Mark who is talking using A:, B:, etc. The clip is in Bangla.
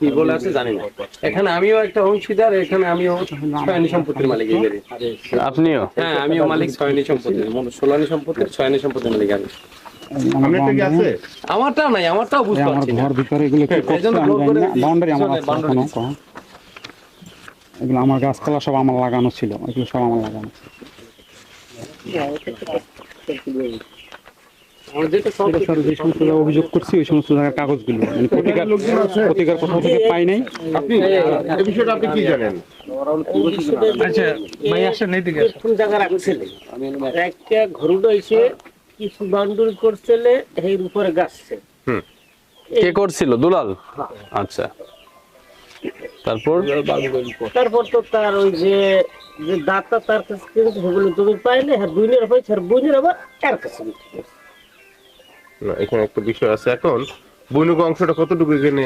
A: কি বলে আছে জানি না। এখানে আমিও একটা অংশীদার, এখানে আমিও ছয়ানি সম্পত্তির মালিক এই বাড়ির।
B: আপনিও?
A: হ্যাঁ, আমিও মালিক ছয়ানি সম্পত্তির, ষোলানি সম্পত্তির, ছয়ানি সম্পত্তির মালিক আমি।
C: আপনারটা কি আছে?
A: আমারটাও নাই, আমারটাও বুঝতে পারছি না।
D: ঘর ভিতরে এগুলো কি
A: এই জন্য
D: করছে আমি
A: ব্লক করে
D: জানি না। বাউন্ডারি আমার আছে
A: boundary
D: এখনো
A: দিছি।
D: কখন। এগুলো আমার গাছপালা সব আমার লাগানো ছিল, এগুলো সব আমার লাগানো।
A: আমার যেটা সব
D: এটা স্যার যে সমস্ত জায়গায় অভিযোগ করছি ওই সমস্ত জায়গার কাগজগুলো মানে প্রতিকার কোথাও থেকে পাই নাই।
C: আপনি এই বিষয়টা আপনি কি জানেন?
E: আচ্ছা ভাই আসেন এইদিকে আসেন।
F: কোন জায়গা রাখছিলে একটা ঘরুটা এসে কিছু বাউন্ডারি করছিলে এর উপরে গাছছে
B: কে করছিল? দুলাল? আচ্ছা, তারপর?
F: তারপর তো তার ওই যে যে দাতা তার কাছে কিনছে সেগুলো তুমি পাইলে হ্যাঁ বুইনের পাইছে আর বুইনের আবার এর কাছে বিক্রি করছে।
C: না, এখানে একটা বিষয় আছে। এখন বৈনুক অংশটা কতটুকু এখানে